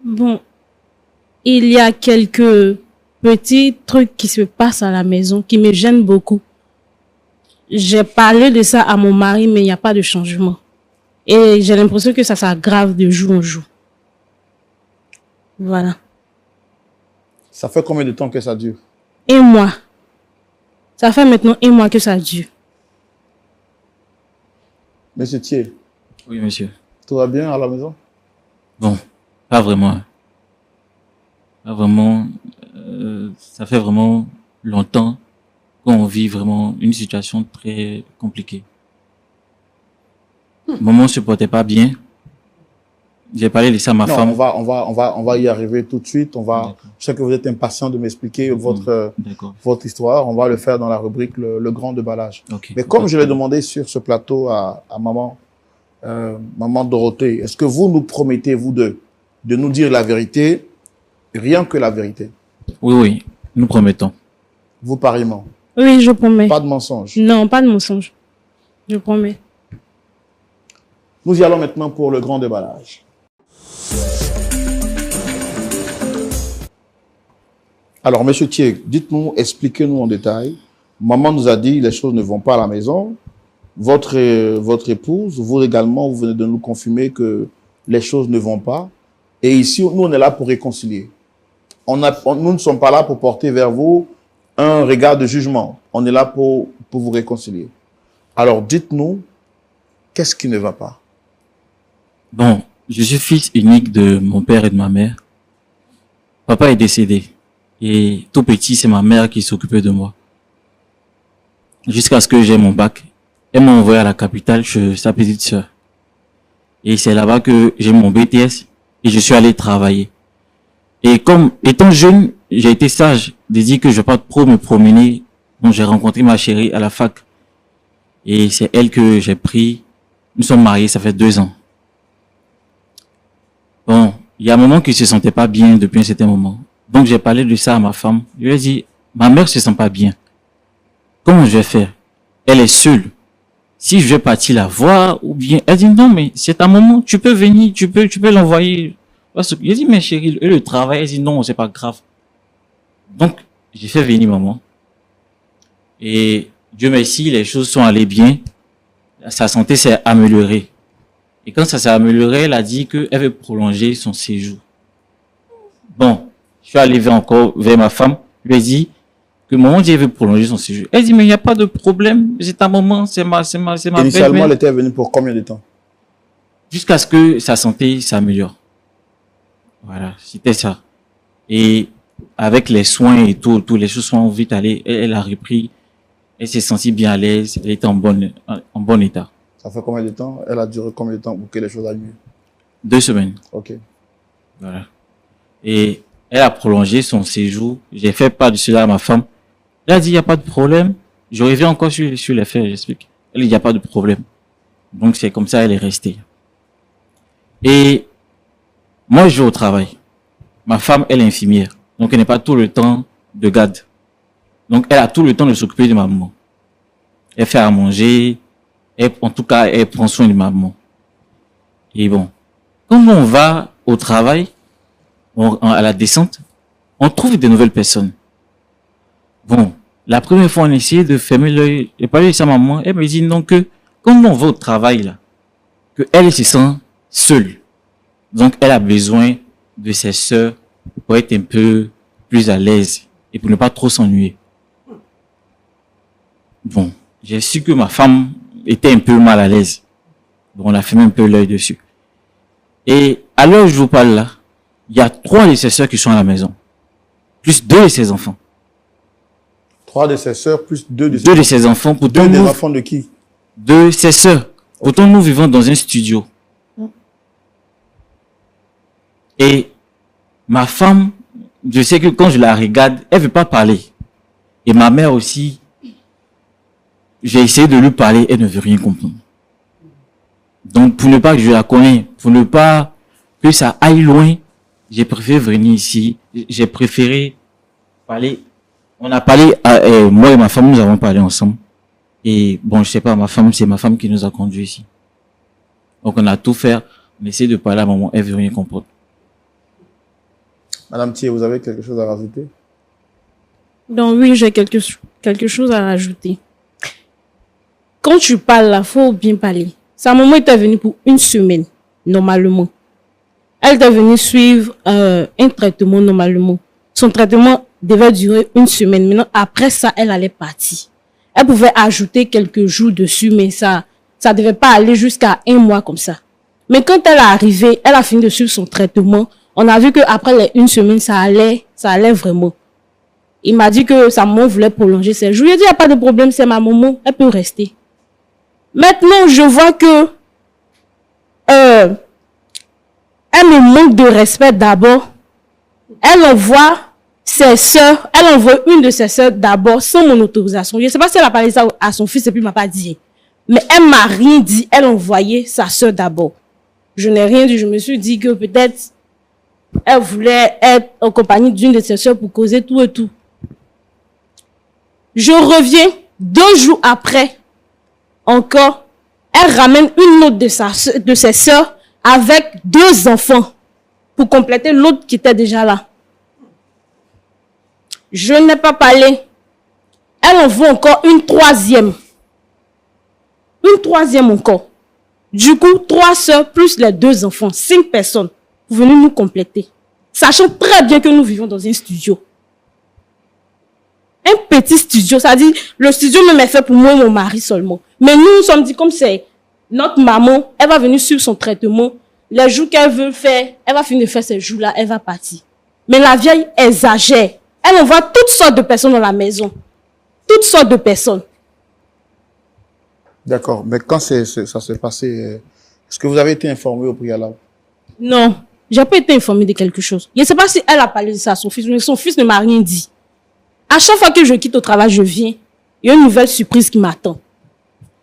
Bon, il y a quelques petits trucs qui se passent à la maison qui me gênent beaucoup. J'ai parlé de ça à mon mari, mais il n'y a pas de changement. Et j'ai l'impression que ça s'aggrave de jour en jour. Voilà. Ça fait combien de temps que ça dure? Et moi, ça fait maintenant 1 mois que ça dure. Monsieur Thier, Oui, monsieur. tout va bien à la maison? Bon, pas vraiment. Pas vraiment. Ça fait vraiment longtemps qu'on vit vraiment une situation très compliquée. Maman se portait pas bien. J'ai parlé de ça à ma Non, femme. on va y arriver tout de suite. D'accord. Je sais que vous êtes impatient de m'expliquer D'accord. votre histoire. On va le faire dans la rubrique le grand déballage. Ok. Mais comme je l'ai demandé sur ce plateau à maman, maman Dorothée, est-ce que vous nous promettez, vous deux, de nous dire la vérité, rien que la vérité? Oui, oui, nous promettons. Vous pareillement. Oui, je promets. Pas de mensonge. Non, pas de mensonge. Je promets. Nous y allons maintenant pour le grand déballage. Alors, monsieur Thier, dites-nous, expliquez-nous en détail. Maman nous a dit les choses ne vont pas à la maison. Votre épouse, vous également, vous venez de nous confirmer que les choses ne vont pas. Et ici, nous, on est là pour réconcilier. Nous ne sommes pas là pour porter vers vous un regard de jugement. On est là pour vous réconcilier. Alors, dites-nous, qu'est-ce qui ne va pas? Bon, je suis fils unique de mon père et de ma mère. Papa est décédé. Et tout petit, c'est ma mère qui s'occupait de moi. Jusqu'à ce que j'ai mon bac. Elle m'a envoyé à la capitale chez sa petite sœur. Et c'est là-bas que j'ai mon BTS et je suis allé travailler. Et comme étant jeune, j'ai été sage de dire que je vais pas trop me promener. Donc j'ai rencontré ma chérie à la fac. Et c'est elle que j'ai pris. Nous sommes mariés, ça fait 2 ans. Bon, il y a un moment qui se sentait pas bien depuis un certain moment. Donc j'ai parlé de ça à ma femme. Je lui ai dit, ma mère se sent pas bien. Comment je vais faire? Elle est seule. Si je vais partir la voir, ou bien, elle dit non, mais c'est ta maman, tu peux venir, tu peux l'envoyer. J'ai dit, mais chérie, le travail, elle dit non, c'est pas grave. Donc, j'ai fait venir maman. Et Dieu merci, les choses sont allées bien. Sa santé s'est améliorée. Et quand ça s'est amélioré, elle a dit qu'elle veut prolonger son séjour. Bon, je suis allé encore vers ma femme, je lui ai dit que maman dit qu'elle veut prolonger son séjour. Elle dit, mais il n'y a pas de problème, c'est ta maman, c'est ma Initialement, belle-mère. elle était venue pour combien de temps? Jusqu'à ce que sa santé s'améliore. Voilà, c'était ça. Et avec les soins et tout, les choses sont vite allées, elle a repris, elle s'est sentie bien à l'aise, elle était en bon état. Ça fait combien de temps? Elle a duré combien de temps pour que les choses aillent mieux? 2 semaines. Ok. Voilà. Et elle a prolongé son séjour. J'ai fait part de cela à ma femme. Elle a dit, il n'y a pas de problème. Je reviens encore sur les faits, j'explique. Elle dit, il n'y a pas de problème. Donc c'est comme ça, elle est restée. Et moi, je vais au travail. Ma femme, elle est infirmière. Donc elle n'est pas tout le temps de garde. Donc elle a tout le temps de s'occuper de ma maman. Elle fait à manger. En tout cas, elle prend soin de ma maman. Et bon, quand on va au travail, à la descente, on trouve de nouvelles personnes. Bon, la première fois, on essayait de fermer l'œil. J'ai parlé de ça à maman. Elle me dit non que, quand on va au travail, là, que elle se sent seule. Donc, elle a besoin de ses sœurs pour être un peu plus à l'aise et pour ne pas trop s'ennuyer. Bon, j'ai su que ma femme était un peu mal à l'aise. Donc, on a fermé un peu l'œil dessus. Et à l'heure où je vous parle là, il y a 3 de ses sœurs qui sont à la maison. Plus 2 de ses enfants. 3 de ses sœurs plus 2 de ses 2 de ses enfants. Pourtant, 2 des nous, enfants de qui? de ses sœurs. Pourtant, nous vivons dans un studio. Et ma femme, je sais que quand je la regarde, elle veut pas parler. Et ma mère aussi, j'ai essayé de lui parler, elle ne veut rien comprendre. Donc, pour ne pas que je la connaisse, pour ne pas que ça aille loin, j'ai préféré venir ici. J'ai préféré parler. On a parlé, moi et ma femme, nous avons parlé ensemble. Et bon, je sais pas, c'est ma femme qui nous a conduits ici. Donc, on a tout fait. On essaie de parler à maman, elle veut rien comprendre. Madame Thier, vous avez quelque chose à rajouter? Donc oui, j'ai quelque chose à rajouter. Quand tu parles là, faut bien parler. Sa maman était venue pour une semaine, normalement. Elle était venue suivre un traitement normalement. Son traitement devait durer une semaine. Maintenant, après ça, elle allait partir. Elle pouvait ajouter quelques jours dessus, mais ça devait pas aller jusqu'à 1 mois comme ça. Mais quand elle est arrivée, elle a fini de suivre son traitement. On a vu qu'après les 1 semaine, ça allait vraiment. Il m'a dit que sa maman voulait prolonger ses jours. Je lui ai dit, il n'y a pas de problème, c'est ma maman, elle peut rester. Maintenant, je vois que elle me manque de respect d'abord. Elle envoie ses sœurs, elle envoie une de ses sœurs d'abord sans mon autorisation. Je ne sais pas si elle a parlé ça à son fils et puis il m'a pas dit. Mais elle m'a rien dit, elle envoyait sa sœur d'abord. Je n'ai rien dit, je me suis dit que peut-être elle voulait être en compagnie d'une de ses sœurs pour causer tout et tout. Je reviens 2 jours après, encore, elle ramène une autre de ses sœurs avec 2 enfants pour compléter l'autre qui était déjà là. Je n'ai pas parlé. Elle en veut encore une 3e. Une 3e encore. Du coup, 3 sœurs plus les 2 enfants, 5 personnes, pour venir nous compléter. Sachant très bien que nous vivons dans un studio. Un petit studio, ça dit, le studio même est fait pour moi et mon mari seulement. Mais nous nous sommes dit, comme c'est notre maman, elle va venir suivre son traitement. Les jours qu'elle veut faire, elle va finir de faire ces jours-là, elle va partir. Mais la vieille exagère. Elle envoie toutes sortes de personnes dans la maison. Toutes sortes de personnes. D'accord. Mais quand ça s'est passé, est-ce que vous avez été informé au préalable? Non, j'ai pas été informée de quelque chose. Je ne sais pas si elle a parlé de ça à son fils, mais son fils ne m'a rien dit. À chaque fois que je quitte au travail, je viens. Il y a une nouvelle surprise qui m'attend.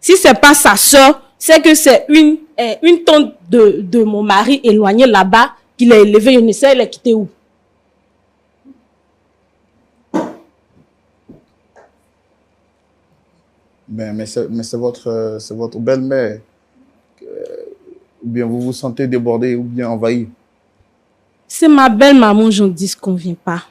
Si c'est pas sa sœur, c'est que c'est une tante de mon mari éloignée là-bas qui l'a élevée. Je ne sais, elle est quittée où. Mais c'est votre belle-mère. Ou bien vous vous sentez débordé ou bien envahi. C'est ma belle-maman, je ne dis ce qu'on vient pas.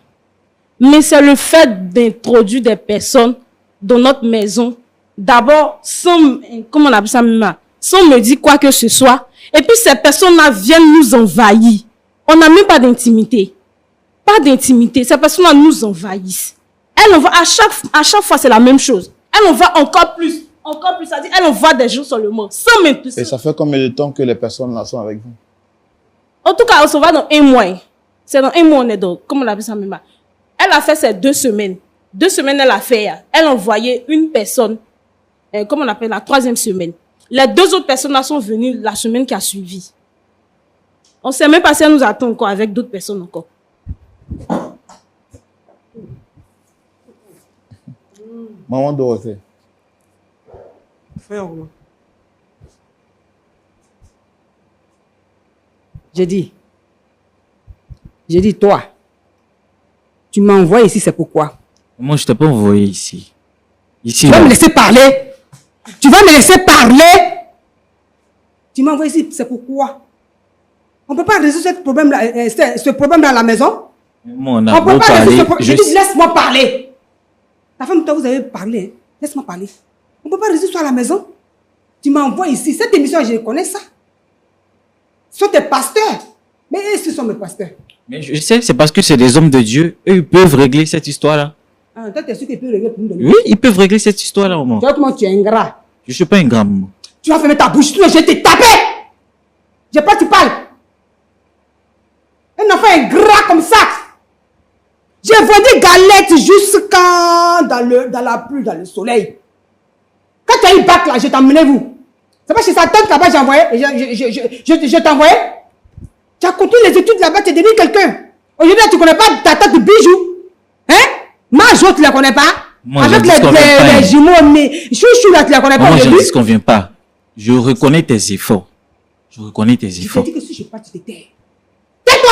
Mais c'est le fait d'introduire des personnes dans notre maison. D'abord, sans, comment on appelle ça, sans me dire quoi que ce soit. Et puis ces personnes-là viennent nous envahir. On n'a même pas d'intimité. Pas d'intimité. Ces personnes-là nous envahissent. Elle envoie, à chaque fois, c'est la même chose. Elle envoie encore plus. Encore plus. C'est-à-dire, elle envoie des jours seulement. Sans même plus. Et ça fait combien de temps que les personnes là sont avec vous? En tout cas, on se voit dans 1 mois. C'est dans 1 mois, on est dans, comment on appelle ça, même. Elle a fait ces 2 semaines. 2 semaines, elle a fait. Elle a envoyé une personne, comment on appelle, la 3e semaine. Les 2 autres personnes là sont venues la semaine qui a suivi. On ne sait même pas si elle nous attend encore avec d'autres personnes encore. Maman Dorothée. Frère, j'ai dit, toi, tu m'envoies ici, c'est pourquoi? Moi, je t'ai pas envoyé ici. Ici, Tu vas là. me laisser parler? Tu vas me laisser parler? Tu m'envoies ici, c'est pourquoi? On ne peut pas résoudre ce problème-là à la maison? Moi, on On a ne peut beau pas parler. résoudre ce problème. Je dis, laisse-moi parler. Ta femme, toi, vous avez parlé. Hein? Laisse-moi parler. On ne peut pas résoudre ça à la maison. Tu m'envoies ici. Cette émission, je connais ça. Ce sont tes pasteurs. Mais ce sont mes pasteurs. Mais je sais, c'est parce que c'est des hommes de Dieu. Eux, ils peuvent régler cette histoire-là. Ah, toi, tu es sûr qu'ils peuvent régler pour nous donner. Oui, ils peuvent régler cette histoire-là, au moins. Tu vois comment tu es ingrat. Je suis pas un grand maman. Tu vas fermer ta bouche, sinon je vais te taper. J'ai pas, tu parles. Un enfant ingrat comme ça. J'ai vendu galette jusqu'à dans la pluie, dans le soleil. Quand tu as eu bac là, je t'ai emmené vous. C'est pas chez sa tante là-bas, j'ai envoyé. Je t'ai envoyé. Tu as continué les études là-bas, tu es devenu quelqu'un. Aujourd'hui, tu ne connais pas ta tante Bijou. Hein? Majo, tu ne la connais pas? Moi, avec je dis qu'on vient pas, les jumeaux, mais chouchou là, tu ne la connais pas Moi, je aujourd'hui? dis qu'on vient pas. Je reconnais tes efforts. Je reconnais tes Je efforts. t'ai dit que si je pars, tu te tais. Tais-toi!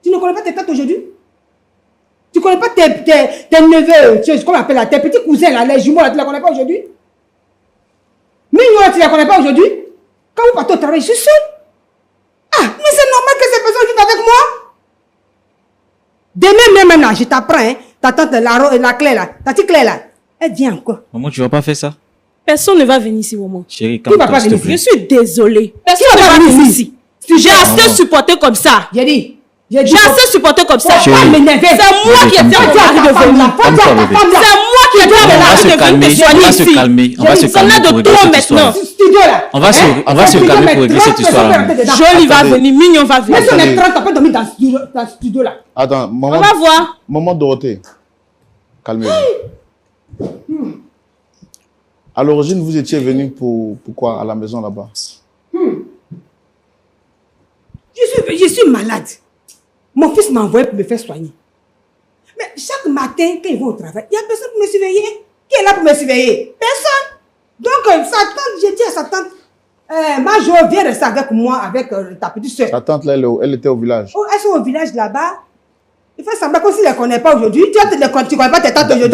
Tu ne connais pas tes tantes aujourd'hui? Tu ne connais pas tes neveux, comment on appelle là, tes petits cousins là, les jumeaux là, tu ne la connais pas aujourd'hui? Mignon là, tu ne la connais pas aujourd'hui? Quand vous partez au travail, je suis seule. Ah, mais c'est normal que ces personnes vivent avec moi. Demain même là, je t'apprends, hein. Ta tante, la Claire là, ta petite Claire là, elle vient encore. Maman, tu vas pas faire ça? Personne ne va venir ici, maman. Chérie, Qui va calme-toi, pas s'il te venir plaît. Je suis désolée. Personne Qui ne va va venir venir ici? ici. J'ai assez Maman. supporté comme ça. J'ai dit. J'ai assez supporté comme ça. Faut pas m'énerver. C'est moi qui ai fait Calme-toi. mon mari de venir. Calme-toi, bébé. C'est moi qui ai fait On mon va mari se de venir calmer, te soigner on va se ici. calmer, on va se Ça n'a calmer de pour régler trop cette maintenant. histoire. Studio là. On va se calmer pour régler cette histoire. Jolie va Attendez. venir, Mignon va venir. Mais si on est 30, on peut dormir dans ce studio là. Attends, On maman, va voir. maman Dorothée, calmez-vous. À l'origine, vous étiez venu pour quoi à la maison là-bas? Je suis malade. Mon fils m'a envoyé pour me faire soigner. Mais chaque matin, quand ils vont au travail, il n'y a personne pour me surveiller. Qui est là pour me surveiller? Personne. Donc, sa tante, j'ai dit à sa tante, Majo, viens rester avec moi, avec ta petite soeur. Ta tante, là, elle était au village. Oh, elles sont au village là-bas. Il fait semblant comme s'ils ne les connaissent pas aujourd'hui. Tu ne connais pas tes tantes aujourd'hui.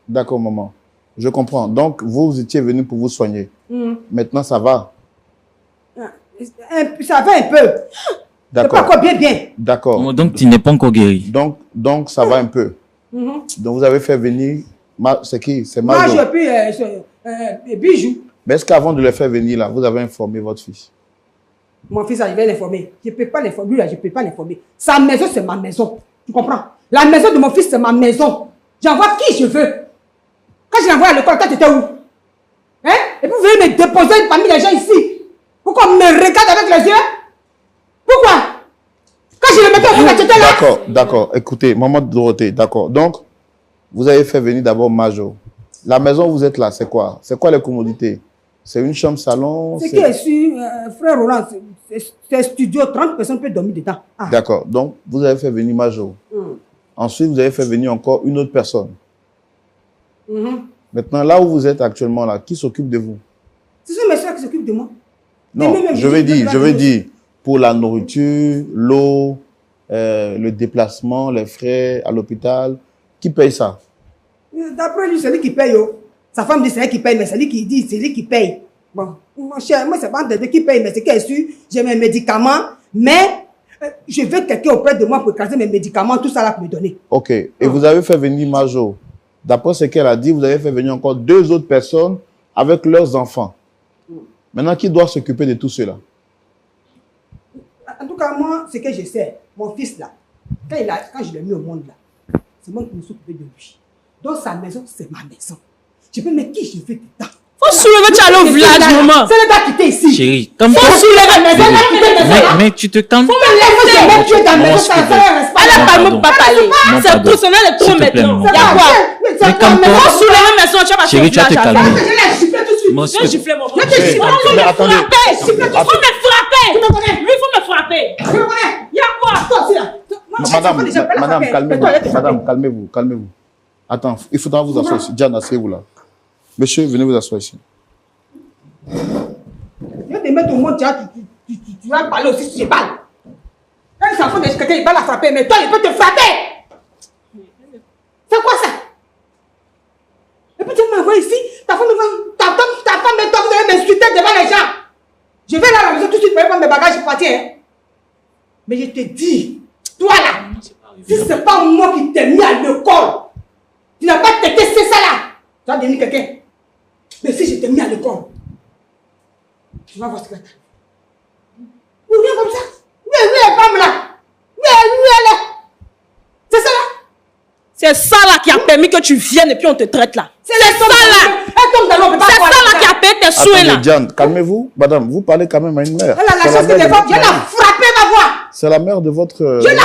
D'accord, maman. Je comprends. Donc, vous étiez venu pour vous soigner. Maintenant, ça va. Ça va un peu. C'est pas encore bien. D'accord. Donc, tu n'es pas encore guéri. Donc, ça va un peu. Donc, vous avez fait venir... C'est qui? C'est Majo. Majo puis Bijou. Mais est-ce qu'avant de le faire venir, là, vous avez informé votre fils? Mon fils, il va l'informer. Je ne peux pas l'informer. Lui, là, je ne peux pas l'informer. Sa maison, c'est ma maison. Tu comprends? La maison de mon fils, c'est ma maison. J'envoie qui je veux. Quand je l'envoie à l'école, toi, tu étais où? Hein? Et puis, vous venez me déposer parmi les gens ici. Pourquoi on me regarde avec les yeux? Pourquoi? Quand je le mettais au fond, tu étais là? D'accord. Écoutez, maman Dorothée, d'accord. Donc, vous avez fait venir d'abord Majo. La maison où vous êtes là, c'est quoi? C'est quoi les commodités? C'est une chambre salon? Ce qui est sûr, frère Roland, c'est studio, 30 personnes peuvent dormir dedans. Ah. D'accord. Donc, vous avez fait venir Majo. Ensuite, vous avez fait venir encore une autre personne. Maintenant, là où vous êtes actuellement, là, qui s'occupe de vous? Ce sont mes soeurs qui s'occupent de moi. Non, même je veux dire, pour la nourriture, l'eau, le déplacement, les frais à l'hôpital, qui paye ça? D'après lui, c'est lui qui paye. Sa femme dit c'est elle qui paye, mais c'est lui qui dit c'est lui qui paye. Bon, mon cher, moi, c'est pas de qui paye, mais c'est qu'elle est sûre, j'ai mes médicaments, mais je veux quelqu'un auprès de moi pour écraser mes médicaments, tout ça là pour me donner. Ok. Et vous avez fait venir Majo. D'après ce qu'elle a dit, vous avez fait venir encore 2 autres personnes avec leurs enfants. Maintenant, qui doit s'occuper de tout cela? En tout cas, moi, ce que je sais, mon fils là, quand je l'ai mis au monde là, c'est moi qui me suis occupé de lui. Donc sa maison, c'est ma maison. Je peux mettre qui je veux dedans. Faut soulever, tu allais au village, maman. C'est le gars qui était ici. Chérie, Faut calme-toi. soulever la maison. Mais tu te calmes. Faut me laisser mettre Dieu dans la maison, ça reste pas. Elle a pas pardon. mon papa aller. Non, C'est pardon. personnel et trop S'il te plaît, maintenant. maman. Y'a quoi? Mais calme-toi. Faut soulever maison, tu vas passer au Chérie, tu vas village. te calmer. Je l'ai giflé tout de suite. Moi, Je vais gifler, maman. Mais attendez. Faut me frapper. Lui, faut me frapper. Je me connais. Y'a quoi? Toi aussi là. Madame, calmez-vous. Attends, il faudra vous asseoir ici. Diane, asseyez-vous là. Monsieur, venez vous asseoir ici. Je vais te mettre au monde, tu vas parler aussi si je parle. Quand il s'en fout de quelqu'un, il va la frapper, mais toi, il peut te frapper. C'est quoi ça? Et puis tu m'envoies ici, ta femme et toi, vous allez m'insulter devant les gens. Je vais là à la maison tout de suite pour prendre mes bagages et partir. Hein. Mais je te dis, toi là, si ce n'est pas moi qui t'ai mis à l'école, tu n'as pas testé ça là, tu vas devenir quelqu'un. Mais si je t'ai mis à l'école, tu vas voir ce que tu as. Vous venez comme ça. Oui, femme là. Oui, elle est. C'est ça là. C'est ça là qui a permis que tu viennes et puis on te traite là. C'est ça là. Elle tombe dans l'eau. C'est ça là qui a payé tes souhaits là. Attendez, Diane, calmez-vous. Madame, vous parlez quand même à une mère. Elle a la chance que des fois, je l'ai frappé ma voix. C'est la mère de votre... Je l'ai